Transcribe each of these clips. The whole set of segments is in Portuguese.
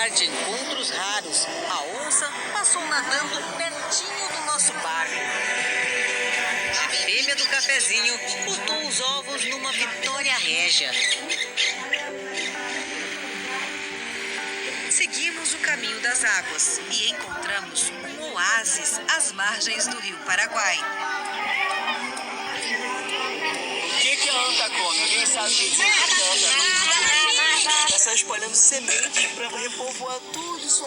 lugar de encontros raros, a onça passou nadando pertinho do nosso barco. A fêmea do cafezinho botou os ovos numa vitória régia. Seguimos o caminho das águas e encontramos um oásis às margens do rio Paraguai. O que a anta come? Alguém sabe o que é anta? Está espalhando semente para repovoar todos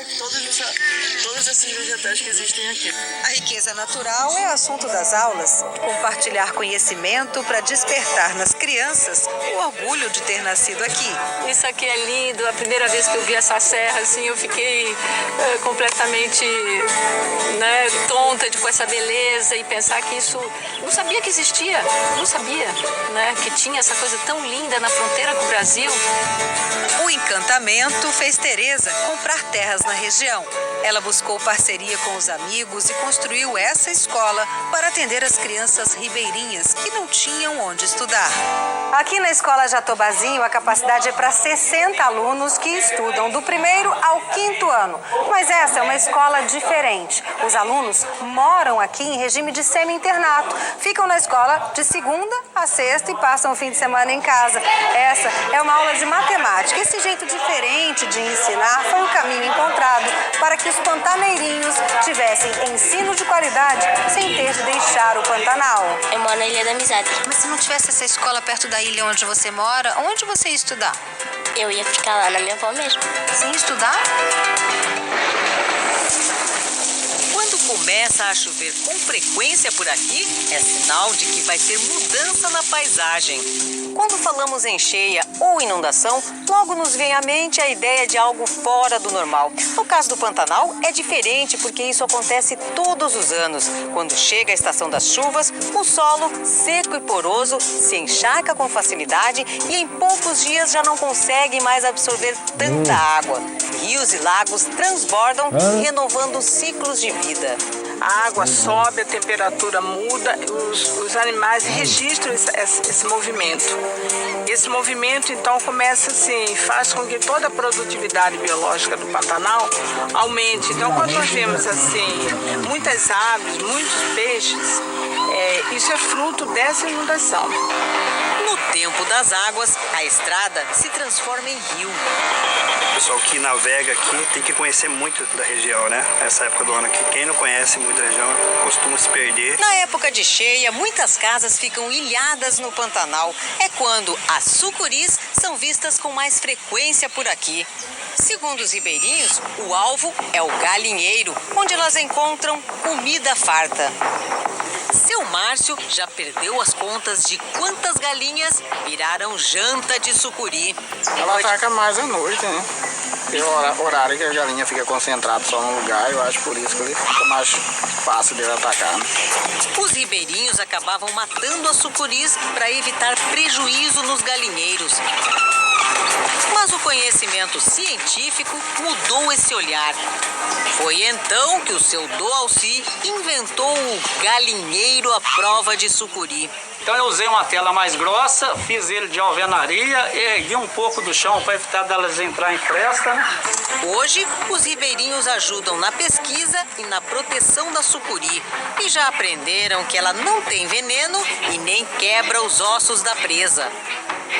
esses vegetais que existem aqui. A riqueza natural é assunto das aulas. Compartilhar conhecimento para despertar nas crianças o orgulho de ter nascido aqui. Isso aqui é lindo. A primeira vez que eu vi essa serra, assim, eu fiquei completamente tonta com essa beleza e pensar que isso... Não sabia que existia, não sabia, que tinha essa coisa tão linda na fronteira com o Brasil. O encantamento fez Tereza comprar terras na região. Ela buscou parceria com os amigos e construiu essa escola para atender as crianças ribeirinhas que não tinham onde estudar. Aqui na Escola Jatobazinho, a capacidade é para 60 alunos que estudam do 1º ao 5º ano. Mas essa é uma escola diferente. Os alunos moram aqui em regime de semi-internato. Ficam na escola de segunda a sexta e passam o fim de semana em casa. Essa é uma aula de matemática. Esse jeito diferente de ensinar foi o caminho encontrado para que os pantaneirinhos tivessem ensino de qualidade sem ter de deixar o Pantanal. Eu moro na Ilha da Amizade. Mas se não tivesse essa escola perto da ilha onde você mora, onde você ia estudar? Eu ia ficar lá na minha avó mesmo. Sem estudar? Quando começa a chover com frequência por aqui, é sinal de que vai ter mudança na paisagem. Quando falamos em cheia ou inundação, logo nos vem à mente a ideia de algo fora do normal. No caso do Pantanal, é diferente porque isso acontece todos os anos. Quando chega a estação das chuvas, o solo, seco e poroso, se encharca com facilidade e em poucos dias já não consegue mais absorver tanta água. Rios e lagos transbordam, renovando ciclos de vida. A água sobe, a temperatura muda, os animais registram esse movimento. Esse movimento, então, começa assim, faz com que toda a produtividade biológica do Pantanal aumente. Então, quando nós vemos assim, muitas aves, muitos peixes, isso é fruto dessa inundação. No tempo das águas, a estrada se transforma em rio. O pessoal que navega aqui tem que conhecer muito da região, né? Essa época do ano aqui, quem não conhece muito da região costuma se perder. Na época de cheia, muitas casas ficam ilhadas no Pantanal. É quando as sucuris são vistas com mais frequência por aqui. Segundo os ribeirinhos, o alvo é o galinheiro, onde elas encontram comida farta. Seu Márcio já perdeu as contas de quantas galinhas viraram janta de sucuri. Ela ataca mais à noite, né? Tem horário que a galinha fica concentrada só num lugar, eu acho por isso que ele fica mais fácil dele atacar. Né? Os ribeirinhos acabavam matando as sucuris para evitar prejuízo nos galinheiros. Mas o conhecimento científico mudou esse olhar. Foi então que o seu Doalci inventou o galinheiro à prova de sucuri. Então eu usei uma tela mais grossa, fiz ele de alvenaria, ergui um pouco do chão para evitar delas entrar em fresta, né? Hoje, os ribeirinhos ajudam na pesquisa e na proteção da sucuri. E já aprenderam que ela não tem veneno e nem quebra os ossos da presa.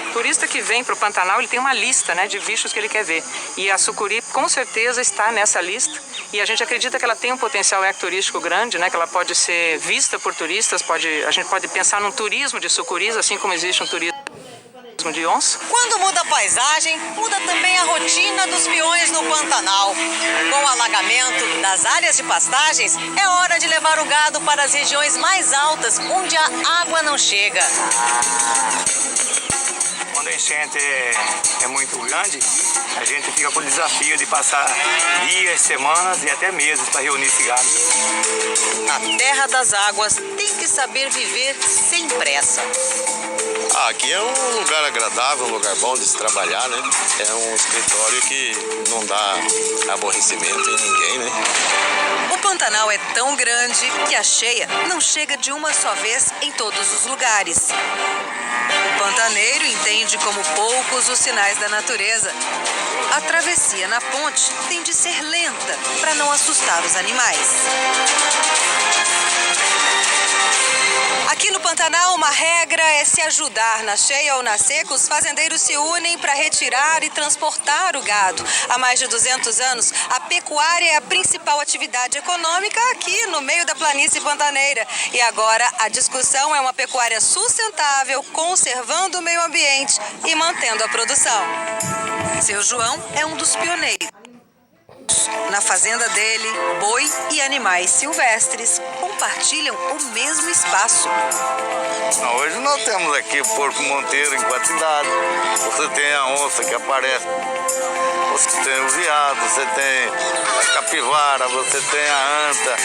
O turista que vem para o Pantanal, ele tem uma lista, de bichos que ele quer ver. E a sucuri, com certeza, está nessa lista. E a gente acredita que ela tem um potencial ecoturístico grande, que ela pode ser vista por turistas. A gente pode pensar num turismo de sucuris, assim como existe um turismo de onça. Quando muda a paisagem, muda também a rotina dos peões no Pantanal. Com o alagamento das áreas de pastagens, é hora de levar o gado para as regiões mais altas, onde a água não chega. Quando a enchente é muito grande, a gente fica com o desafio de passar dias, semanas e até meses para reunir esse gado. A terra das águas tem que saber viver sem pressa. Aqui é um lugar agradável, um lugar bom de se trabalhar, né? É um escritório que não dá aborrecimento em ninguém, né? O Pantanal é tão grande que a cheia não chega de uma só vez em todos os lugares. O pantaneiro entende como poucos os sinais da natureza. A travessia na ponte tem de ser lenta para não assustar os animais. Aqui no Pantanal, uma regra é se ajudar. Na cheia ou na seca, os fazendeiros se unem para retirar e transportar o gado. Há mais de 200 anos, a pecuária é a principal atividade econômica aqui no meio da planície pantaneira. E agora a discussão é uma pecuária sustentável, conservando o meio ambiente e mantendo a produção. Seu João é um dos pioneiros. Na fazenda dele, boi e animais silvestres compartilham o mesmo espaço. Hoje nós temos aqui o porco monteiro em quantidade. Você tem a onça que aparece, você tem o veado, você tem a capivara, você tem a anta.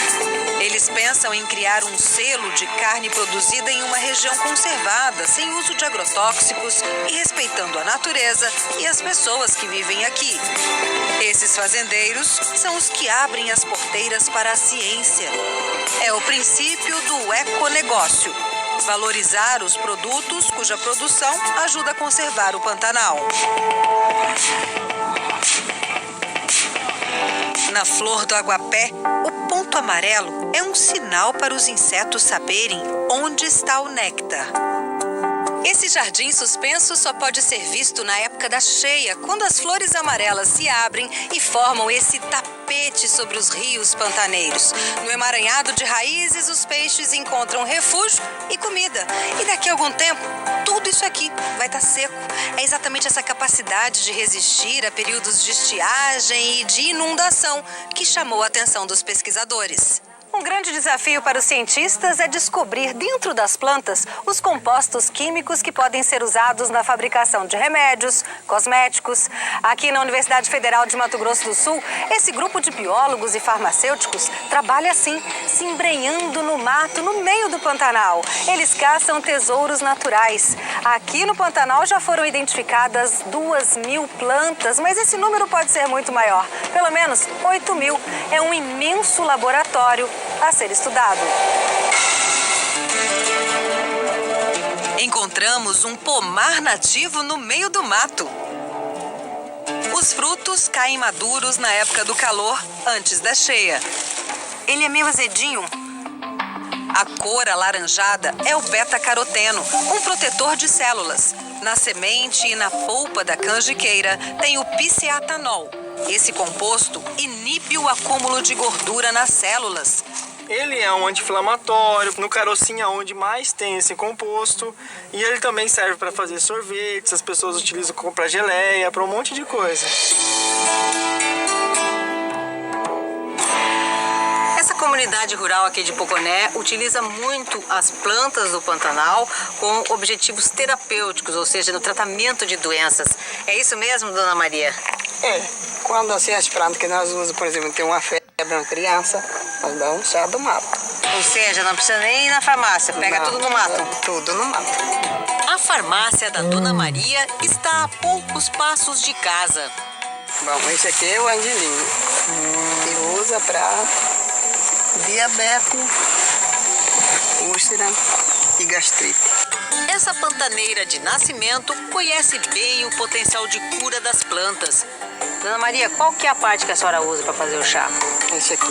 Eles pensam em criar um selo de carne produzida em uma região conservada, sem uso de agrotóxicos e respeitando a natureza e as pessoas que vivem aqui. Esses fazendeiros são os que abrem as porteiras para a ciência. É o princípio do econegócio. Valorizar os produtos cuja produção ajuda a conservar o Pantanal. Na flor do aguapé, o ponto amarelo é um sinal para os insetos saberem onde está o néctar. Esse jardim suspenso só pode ser visto na época da cheia, quando as flores amarelas se abrem e formam esse tapete sobre os rios pantaneiros. No emaranhado de raízes, os peixes encontram refúgio e comida. E daqui a algum tempo, tudo isso aqui vai estar seco. É exatamente essa capacidade de resistir a períodos de estiagem e de inundação que chamou a atenção dos pesquisadores. Um grande desafio para os cientistas é descobrir dentro das plantas os compostos químicos que podem ser usados na fabricação de remédios, cosméticos. Aqui na Universidade Federal de Mato Grosso do Sul, esse grupo de biólogos e farmacêuticos trabalha assim, se embrenhando no mato, no meio do Pantanal. Eles caçam tesouros naturais. Aqui no Pantanal já foram identificadas 2.000 plantas, mas esse número pode ser muito maior. Pelo menos 8.000. É um imenso laboratório a ser estudado. Encontramos um pomar nativo no meio do mato. Os frutos caem maduros na época do calor, antes da cheia. Ele é meio azedinho. A cor alaranjada é o beta-caroteno, um protetor de células. Na semente e na polpa da canjiqueira tem o pisceatanol. Esse composto inibe o acúmulo de gordura nas células. Ele é um anti-inflamatório, no carocinho é onde mais tem esse composto. E ele também serve para fazer sorvetes, as pessoas utilizam para geleia, para um monte de coisa. Essa comunidade rural aqui de Poconé utiliza muito as plantas do Pantanal com objetivos terapêuticos, ou seja, no tratamento de doenças. É isso mesmo, dona Maria? É, quando assim as plantas que nós usamos, por exemplo, tem uma febre na criança, nós damos um chá do mato. Ou seja, não precisa nem ir na farmácia, pega tudo no mato. Tudo no mato. A farmácia da dona Maria está a poucos passos de casa. Bom, esse aqui é o angelim, que usa para diabetes, úlcera e gastrite. Essa pantaneira de nascimento conhece bem o potencial de cura das plantas. Dona Maria, qual que é a parte que a senhora usa para fazer o chá? Esse aqui.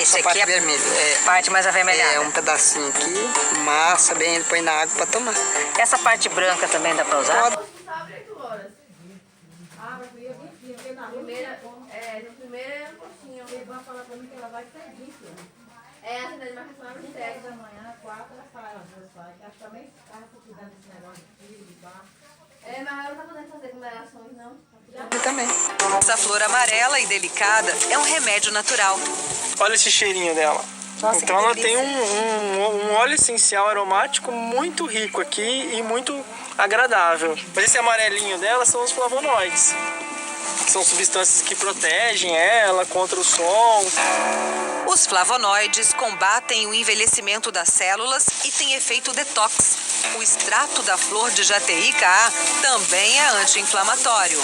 Esse aqui parte é vermelha. a parte mais avermelhada? É um pedacinho aqui, massa, bem, ele põe na água para tomar. Essa parte branca também dá para usar? Pode. No primeiro é um pouquinho. Ele vai falar pra mim que ela vai serviço. É, a cidade de marcação abre 7 da manhã, 4 ela sai, às vezes sai. Acho que também estava cuidando desse negócio de filho, de bar. É, mas ela não tá podendo fazer aglomerações, não. Eu também. Essa flor amarela e delicada é um remédio natural. Olha esse cheirinho dela. Nossa, então ela tem um óleo essencial aromático muito rico aqui e muito agradável. Mas esse amarelinho dela são os flavonoides. São substâncias que protegem ela contra o sol. Os flavonoides combatem o envelhecimento das células e têm efeito detox. O extrato da flor de Jateica também é anti-inflamatório.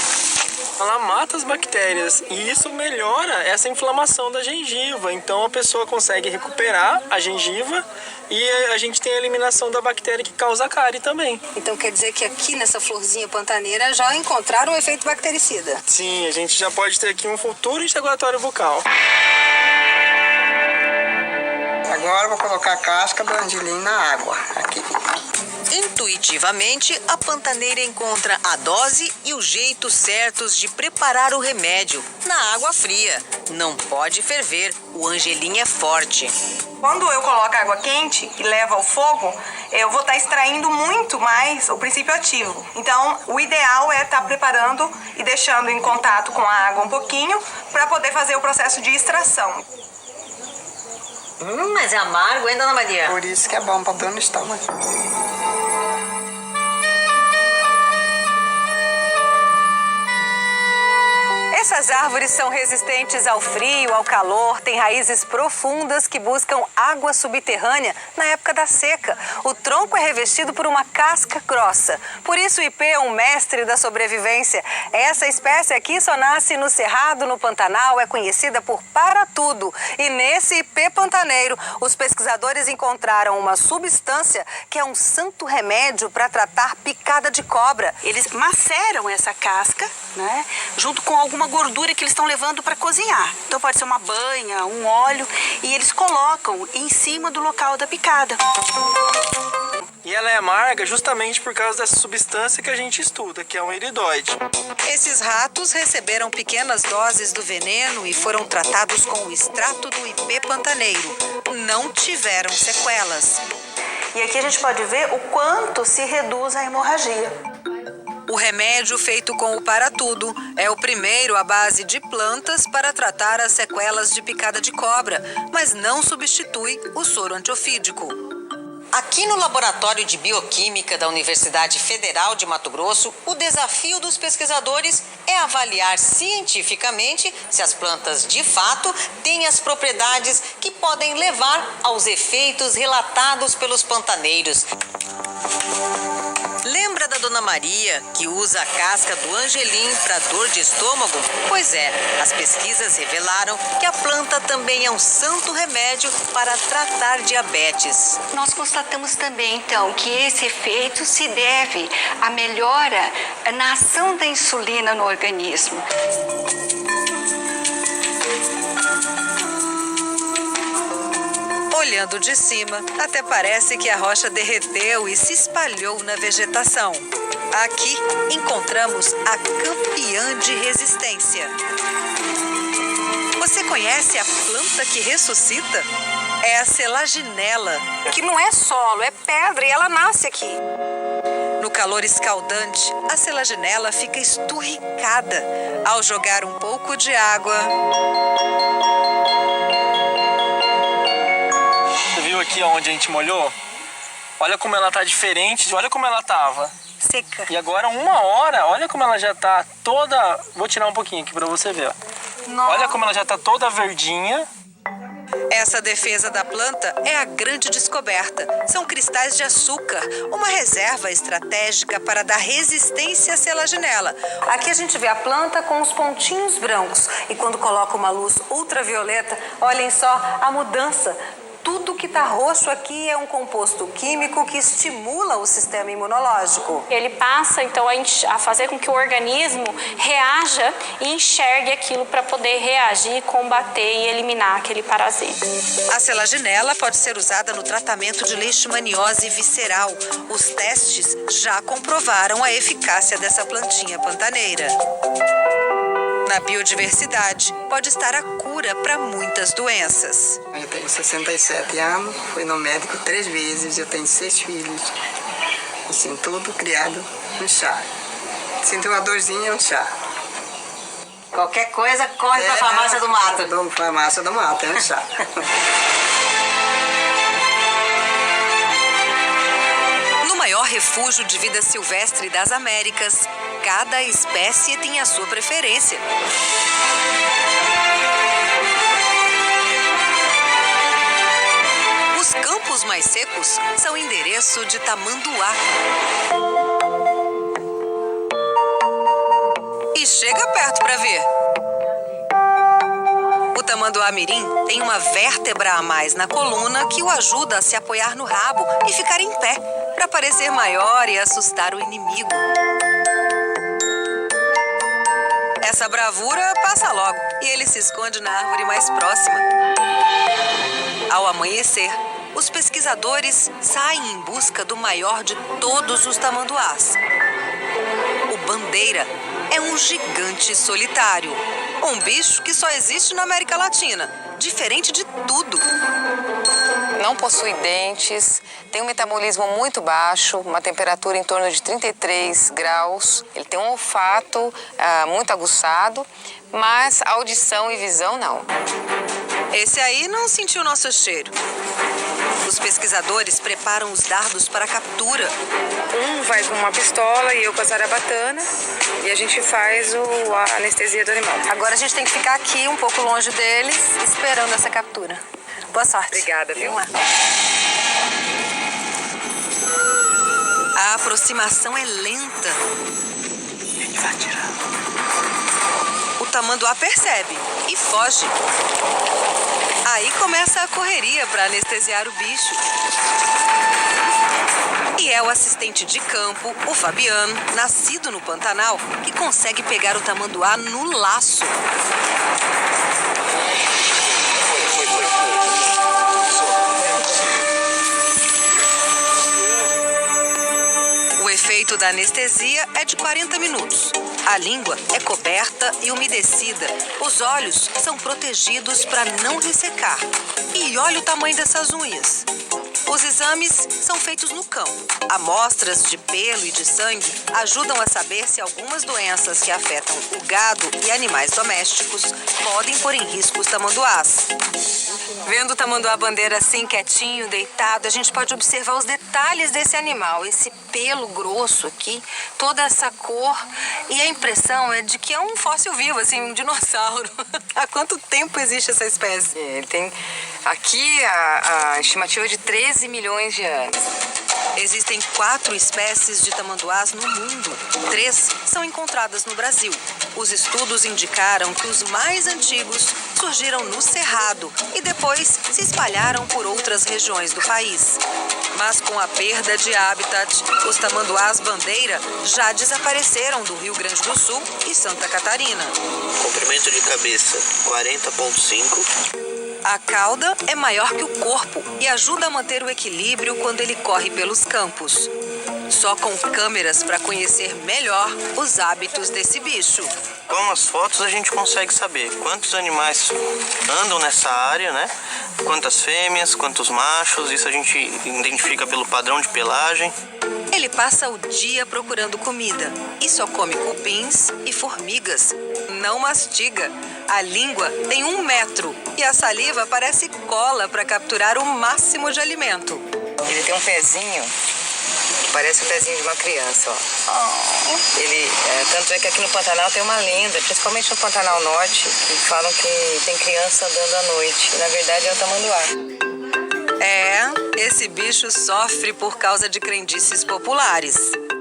Ela mata as bactérias e isso melhora essa inflamação da gengiva. Então a pessoa consegue recuperar a gengiva e a gente tem a eliminação da bactéria que causa a cárie também. Então quer dizer que aqui nessa florzinha pantaneira já encontraram um efeito bactericida? Sim, a gente já pode ter aqui um futuro enxaguatório bucal. Agora eu vou colocar a casca do angelim na água. Aqui. Intuitivamente, a pantaneira encontra a dose e o jeito certos de preparar o remédio na água fria. Não pode ferver, o angelim é forte. Quando eu coloco água quente e levo ao fogo, eu vou estar extraindo muito mais o princípio ativo. Então, o ideal é estar preparando e deixando em contato com a água um pouquinho para poder fazer o processo de extração. Mas é amargo, hein, Dona Maria? Por isso que é bom para dor no estômago. Essas árvores são resistentes ao frio, ao calor, têm raízes profundas que buscam água subterrânea na época da seca. O tronco é revestido por uma casca grossa. Por isso o ipê é um mestre da sobrevivência. Essa espécie aqui só nasce no Cerrado, no Pantanal, é conhecida por para-tudo. E nesse ipê pantaneiro, os pesquisadores encontraram uma substância que é um santo remédio para tratar picada de cobra. Eles maceram essa casca, né, junto com alguma gordura que eles estão levando para cozinhar. Então pode ser uma banha, um óleo, e eles colocam em cima do local da picada. E ela é amarga justamente por causa dessa substância que a gente estuda, que é um iridoide. Esses ratos receberam pequenas doses do veneno e foram tratados com o extrato do ipê pantaneiro. Não tiveram sequelas. E aqui a gente pode ver o quanto se reduz a hemorragia. O remédio feito com o para-tudo é o primeiro à base de plantas para tratar as sequelas de picada de cobra, mas não substitui o soro antiofídico. Aqui no Laboratório de Bioquímica da Universidade Federal de Mato Grosso, o desafio dos pesquisadores é avaliar cientificamente se as plantas de fato têm as propriedades que podem levar aos efeitos relatados pelos pantaneiros. Lembra da Dona Maria, que usa a casca do angelim para dor de estômago? Pois é, as pesquisas revelaram que a planta também é um santo remédio para tratar diabetes. Nós constatamos também, então, que esse efeito se deve à melhora na ação da insulina no organismo. Olhando de cima, até parece que a rocha derreteu e se espalhou na vegetação. Aqui encontramos a campeã de resistência. Você conhece a planta que ressuscita? É a selaginela. Que não é solo, é pedra e ela nasce aqui. No calor escaldante, a selaginela fica esturricada. Ao jogar um pouco de água... Aqui onde a gente molhou, olha como ela tá diferente, olha como ela tava seca. E agora 1 hora, olha como ela já tá toda, vou tirar um pouquinho aqui pra você ver, ó. Olha como ela já tá toda verdinha. Essa defesa da planta é a grande descoberta. São cristais de açúcar, uma reserva estratégica para dar resistência à selaginela. Aqui a gente vê a planta com os pontinhos brancos e quando coloca uma luz ultravioleta, olhem só a mudança. Tudo que está roxo aqui é um composto químico que estimula o sistema imunológico. Ele passa, então, a fazer com que o organismo reaja e enxergue aquilo para poder reagir, combater e eliminar aquele parasita. A selaginela pode ser usada no tratamento de leishmaniose visceral. Os testes já comprovaram a eficácia dessa plantinha pantaneira. Na biodiversidade, pode estar a cura para muitas doenças. Eu tenho 67 anos, fui no médico 3 vezes, eu tenho 6 filhos. Assim, tudo criado no chá. Sinto uma dorzinha, um chá. Qualquer coisa, corre para a farmácia do mato. Farmácia do mato, é um chá. No maior refúgio de vida silvestre das Américas, cada espécie tem a sua preferência. Os campos mais secos são endereço de tamanduá. E chega perto para ver. O tamanduá mirim tem uma vértebra a mais na coluna que o ajuda a se apoiar no rabo e ficar em pé, para parecer maior e assustar o inimigo. Essa bravura passa logo e ele se esconde na árvore mais próxima. Ao amanhecer, os pesquisadores saem em busca do maior de todos os tamanduás. O bandeira é um gigante solitário, um bicho que só existe na América Latina, diferente de tudo. Não possui dentes, tem um metabolismo muito baixo, uma temperatura em torno de 33 graus. Ele tem um olfato muito aguçado, mas audição e visão não. Esse aí não sentiu nosso cheiro. Os pesquisadores preparam os dardos para a captura. Um vai com uma pistola e eu com a zarabatana e a gente faz a anestesia do animal. Agora a gente tem que ficar aqui um pouco longe deles, esperando essa captura. Boa sorte. Obrigada, viu? A aproximação é lenta. Ele vai atirar. O tamanduá percebe e foge. Aí começa a correria para anestesiar o bicho. E é o assistente de campo, o Fabiano, nascido no Pantanal, que consegue pegar o tamanduá no laço. O efeito da anestesia é de 40 minutos. A língua é coberta e umedecida. Os olhos são protegidos para não ressecar. E olha o tamanho dessas unhas. Os exames são feitos no cão. Amostras de pelo e de sangue ajudam a saber se algumas doenças que afetam o gado e animais domésticos podem pôr em risco os tamanduás. Vendo o tamanduá bandeira assim, quietinho, deitado, a gente pode observar os detalhes desse animal. Esse pelo grosso aqui, toda essa cor. E a impressão é de que é um fóssil vivo, assim, um dinossauro. Há quanto tempo existe essa espécie? Ele tem aqui a estimativa de 13 milhões de anos. Existem 4 espécies de tamanduás no mundo. 3 são encontradas no Brasil. Os estudos indicaram que os mais antigos surgiram no Cerrado e depois se espalharam por outras regiões do país. Mas com a perda de habitat, os tamanduás bandeira já desapareceram do Rio Grande do Sul e Santa Catarina. Comprimento de cabeça 40,5. A cauda é maior que o corpo e ajuda a manter o equilíbrio quando ele corre pelos campos. Só com câmeras para conhecer melhor os hábitos desse bicho. Com as fotos a gente consegue saber quantos animais andam nessa área, né? Quantas fêmeas, quantos machos, isso a gente identifica pelo padrão de pelagem. Ele passa o dia procurando comida e só come cupins e formigas. Não mastiga. A língua tem 1 metro e a saliva parece cola para capturar o máximo de alimento. Ele tem um pezinho que parece o pezinho de uma criança, ó. Tanto é que aqui no Pantanal tem uma lenda, principalmente no Pantanal Norte, que falam que tem criança andando à noite. Na verdade é o tamanduá. Esse bicho sofre por causa de crendices populares.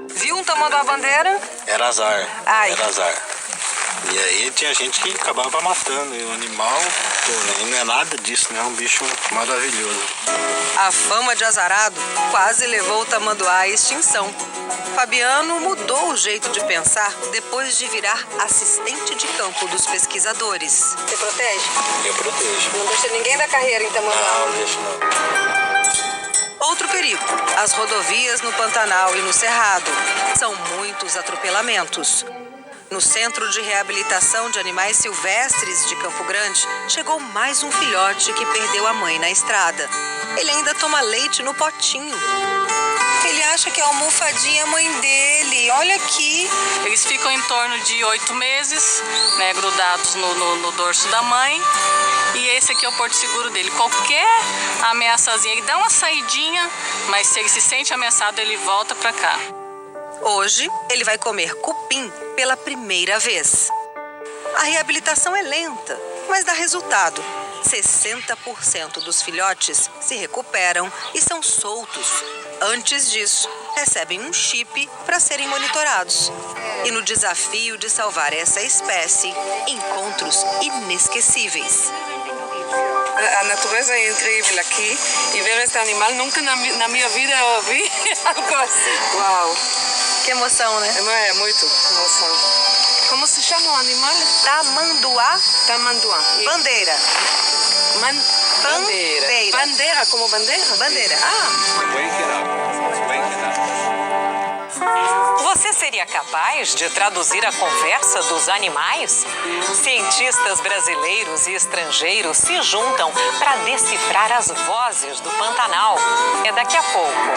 Viu um tamanduá bandeira? Era azar. Ai. Era azar. E aí tinha gente que acabava matando. E o animal, não é nada disso, né? É um bicho maravilhoso. A fama de azarado quase levou o tamanduá à extinção. Fabiano mudou o jeito de pensar depois de virar assistente de campo dos pesquisadores. Você protege? Eu protejo. Não deixa ninguém da carreira em tamanduá? Não deixa não. Outro perigo, as rodovias no Pantanal e no Cerrado. São muitos atropelamentos. No Centro de Reabilitação de Animais Silvestres de Campo Grande, chegou mais um filhote que perdeu a mãe na estrada. Ele ainda toma leite no potinho. Ele acha que a almofadinha é a mãe dele. Olha aqui. Eles ficam em torno de 8 meses, né, grudados no dorso da mãe. E esse aqui é o porto seguro dele. Qualquer ameaçazinha, ele dá uma saidinha, mas se ele se sente ameaçado, ele volta pra cá. Hoje, ele vai comer cupim pela primeira vez. A reabilitação é lenta, mas dá resultado. 60% dos filhotes se recuperam e são soltos. Antes disso, recebem um chip para serem monitorados. E no desafio de salvar essa espécie, encontros inesquecíveis. A natureza é incrível aqui e ver esse animal, nunca na minha vida eu vi algo assim. Uau! Que emoção, né? É muito emoção. Como se chama o animal? Tamanduá. Tamanduá. Bandeira. Bandeira. Bandeira, como bandeira? Bandeira. Você seria capaz de traduzir a conversa dos animais? Cientistas brasileiros e estrangeiros se juntam para decifrar as vozes do Pantanal. É daqui a pouco.